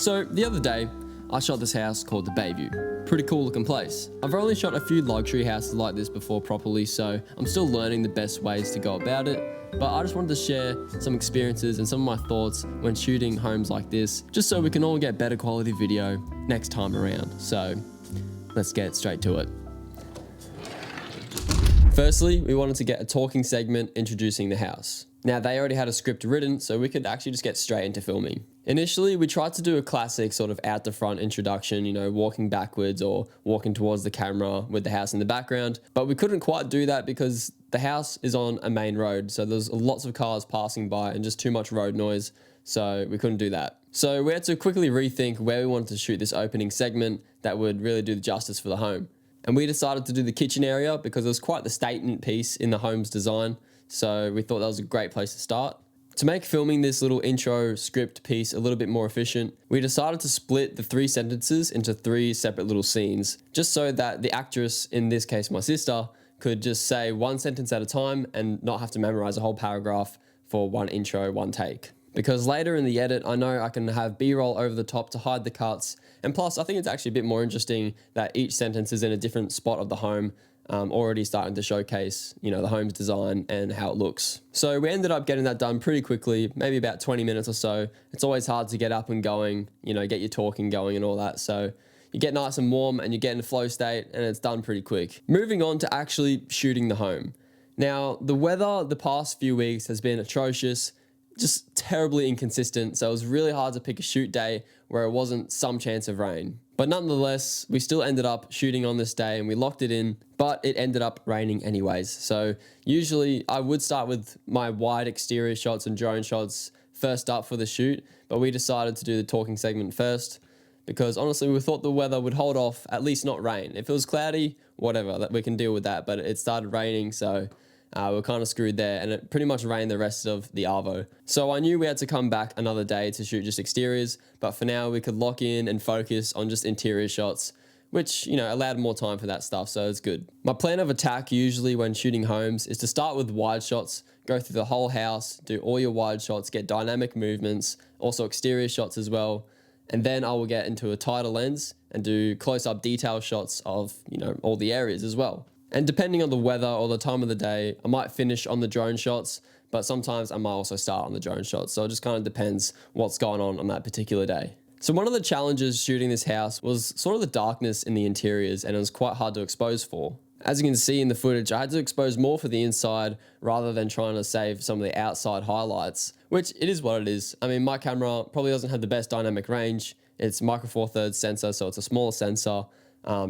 So the other day, I shot this house called the Bayview. Pretty cool looking place. I've only shot a few luxury houses like this before properly, so I'm still learning the best ways to go about it. But I just wanted to share some experiences and some of my thoughts when shooting homes like this, just so we can all get better quality video next time around. So let's get straight to it. Firstly, we wanted to get a talking segment introducing the house. Now, they already had a script written, so we could actually just get straight into filming. Initially, we tried to do a classic sort of out the front introduction, you know, walking backwards or walking towards the camera with the house in the background, but we couldn't quite do that because the house is on a main road, so there's lots of cars passing by and just too much road noise, so we couldn't do that. So we had to quickly rethink where we wanted to shoot this opening segment that would really do the justice for the home. And we decided to do the kitchen area because it was quite the statement piece in the home's design, so we thought that was a great place to start. To make filming this little intro script piece a little bit more efficient, we decided to split the 3 sentences into 3 separate little scenes, just so that the actress, in this case my sister, could just say 1 sentence at a time and not have to memorize a whole paragraph for 1 intro, 1 take. Because later in the edit, I know I can have B-roll over the top to hide the cuts, and plus I think it's actually a bit more interesting that each sentence is in a different spot of the home, already starting to showcase, you know, the home's design and how it looks. So we ended up getting that done pretty quickly, maybe about 20 minutes or so. It's always hard to get up and going, you know, get your talking going and all that. So you get nice and warm and you get in a flow state and it's done pretty quick. Moving on to actually shooting the home. Now, the weather the past few weeks has been atrocious, just terribly inconsistent. So it was really hard to pick a shoot day where it wasn't some chance of rain. But nonetheless, we still ended up shooting on this day and we locked it in, but it ended up raining anyways. So usually I would start with my wide exterior shots and drone shots first up for the shoot, but we decided to do the talking segment first because honestly, we thought the weather would hold off, at least not rain. If it was cloudy, whatever, we can deal with that, but it started raining, so we're kind of screwed there, and it pretty much rained the rest of the Arvo. So I knew we had to come back another day to shoot just exteriors, but for now we could lock in and focus on just interior shots, which, you know, allowed more time for that stuff, so it's good. My plan of attack usually when shooting homes is to start with wide shots, go through the whole house, do all your wide shots, get dynamic movements, also exterior shots as well, and then I will get into a tighter lens and do close-up detail shots of, you know, all the areas as well. And depending on the weather or the time of the day, I might finish on the drone shots, but sometimes I might also start on the drone shots. So it just kind of depends what's going on that particular day. So one of the challenges shooting this house was sort of the darkness in the interiors, and it was quite hard to expose for. As you can see in the footage, I had to expose more for the inside rather than trying to save some of the outside highlights, which it is what it is. I mean, my camera probably doesn't have the best dynamic range. It's micro four thirds sensor, so it's a smaller sensor.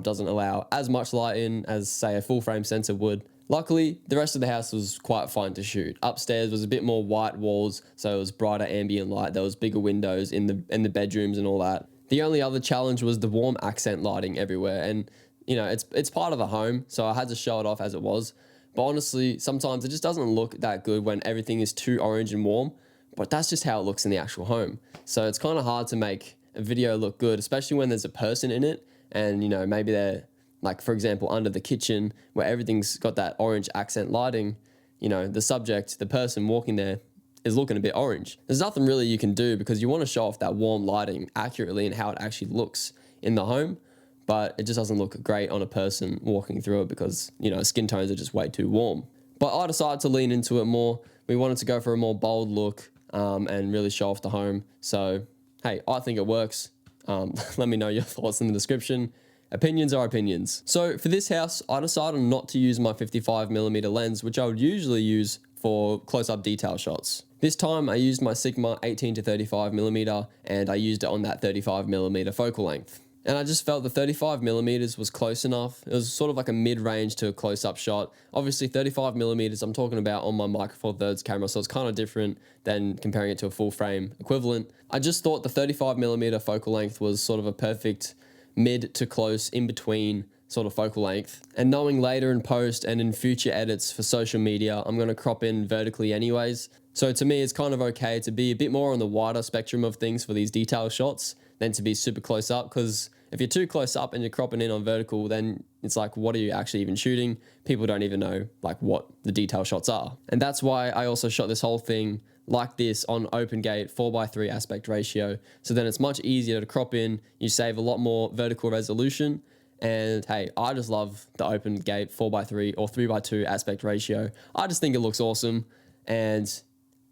Doesn't allow as much light in as, say, a full frame sensor would. Luckily, the rest of the house was quite fine to shoot. Upstairs was a bit more white walls, so it was brighter ambient light. There was bigger windows in the bedrooms and all that. The only other challenge was the warm accent lighting everywhere, and you know, it's part of the home, so I had to show it off as it was. But honestly, sometimes it just doesn't look that good when everything is too orange and warm, but that's just how it looks in the actual home. So it's kind of hard to make a video look good, especially when there's a person in it. And, you know, maybe they're, like, for example, under the kitchen where everything's got that orange accent lighting, you know, the subject, the person walking there is looking a bit orange. There's nothing really you can do because you want to show off that warm lighting accurately and how it actually looks in the home, but it just doesn't look great on a person walking through it because, you know, skin tones are just way too warm. But I decided to lean into it more. We wanted to go for a more bold look and really show off the home. So, hey, I think it works. Let me know your thoughts in the description. Opinions are opinions. So for this house, I decided not to use my 55mm lens, which I would usually use for close-up detail shots. This time I used my Sigma 18 to 35mm and I used it on that 35mm focal length. And I just felt the 35mm was close enough. It was sort of like a mid-range to a close-up shot. Obviously 35mm I'm talking about on my micro four thirds camera, so it's kind of different than comparing it to a full frame equivalent. I just thought the 35mm focal length was sort of a perfect mid to close in between sort of focal length. And knowing later in post and in future edits for social media, I'm going to crop in vertically anyways. So to me, it's kind of okay to be a bit more on the wider spectrum of things for these detail shots than to be super close up, because if you're too close up and you're cropping in on vertical, then it's like, what are you actually even shooting? People don't even know like what the detail shots are. And that's why I also shot this whole thing like this on open gate 4:3 aspect ratio. So then it's much easier to crop in. You save a lot more vertical resolution. And hey, I just love the open gate 4:3 or 3:2 aspect ratio. I just think it looks awesome, and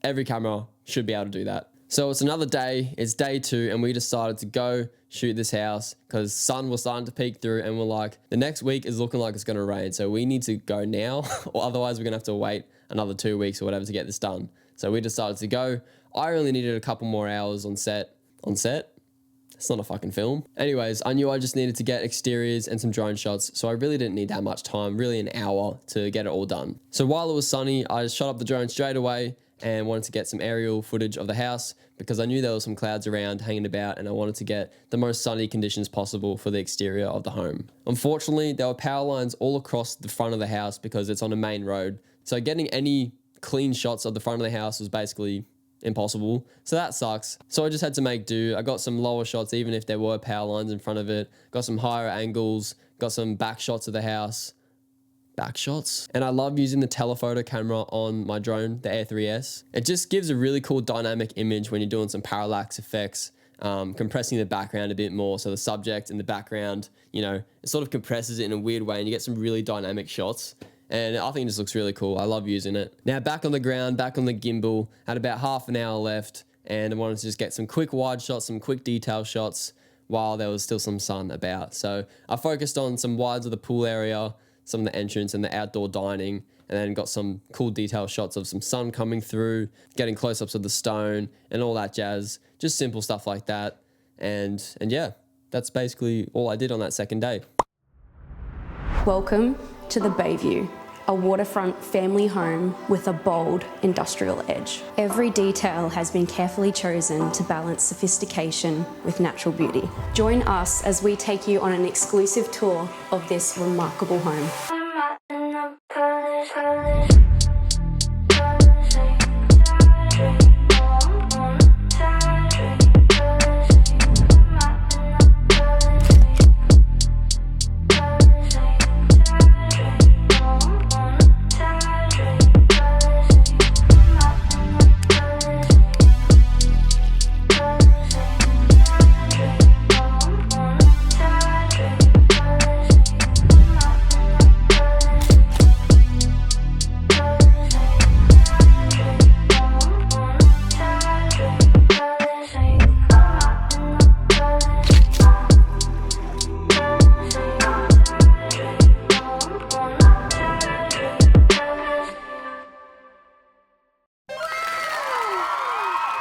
every camera should be able to do that. So it's another day, it's day 2, and we decided to go shoot this house because sun was starting to peek through, and we're like, the next week is looking like it's gonna rain. So we need to go now or otherwise we're gonna have to wait another 2 weeks or whatever to get this done. So we decided to go. I only needed a couple more hours on set. On set? It's not a fucking film. Anyways, I knew I just needed to get exteriors and some drone shots, so I really didn't need that much time, really an hour to get it all done. So while it was sunny, I just shot up the drone straight away and wanted to get some aerial footage of the house because I knew there were some clouds around hanging about and I wanted to get the most sunny conditions possible for the exterior of the home. Unfortunately, there were power lines all across the front of the house because it's on a main road. So getting any clean shots of the front of the house was basically impossible. So that sucks. So I just had to make do. I got some lower shots even if there were power lines in front of it. Got some higher angles. Got some back shots of the house. Back shots. And I love using the telephoto camera on my drone, the Air 3S. It just gives a really cool dynamic image when you're doing some parallax effects, compressing the background a bit more. So the subject and the background, you know, it sort of compresses it in a weird way and you get some really dynamic shots. And I think it just looks really cool. I love using it. Now back on the ground, back on the gimbal, had about half an hour left and I wanted to just get some quick wide shots, some quick detail shots while there was still some sun about. So I focused on some wides of the pool area, some of the entrance and the outdoor dining, and then got some cool detail shots of some sun coming through, getting close-ups of the stone and all that jazz. Just simple stuff like that. And yeah, that's basically all I did on that second day. Welcome to the Bayview, a waterfront family home with a bold industrial edge. Every detail has been carefully chosen to balance sophistication with natural beauty. Join us as we take you on an exclusive tour of this remarkable home.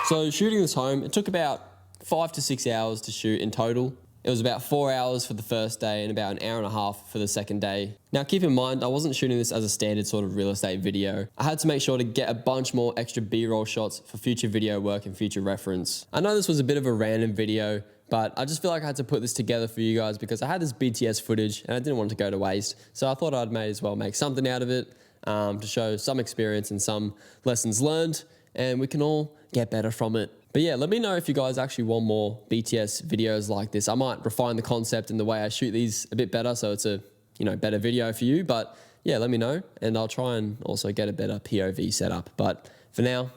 So shooting this home, it took about 5 to 6 hours to shoot in total. It was about 4 hours for the first day and about an hour and a half for the second day. Now keep in mind, I wasn't shooting this as a standard sort of real estate video. I had to make sure to get a bunch more extra B-roll shots for future video work and future reference. I know this was a bit of a random video, but I just feel like I had to put this together for you guys because I had this BTS footage and I didn't want it to go to waste. So I thought I'd may as well make something out of it to show some experience and some lessons learned, and we can all get better from it. But yeah, let me know if you guys actually want more BTS videos like this. I might refine the concept and the way I shoot these a bit better so it's a, you know, better video for you. But yeah, let me know and I'll try and also get a better POV setup. But for now,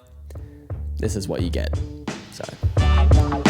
this is what you get. So.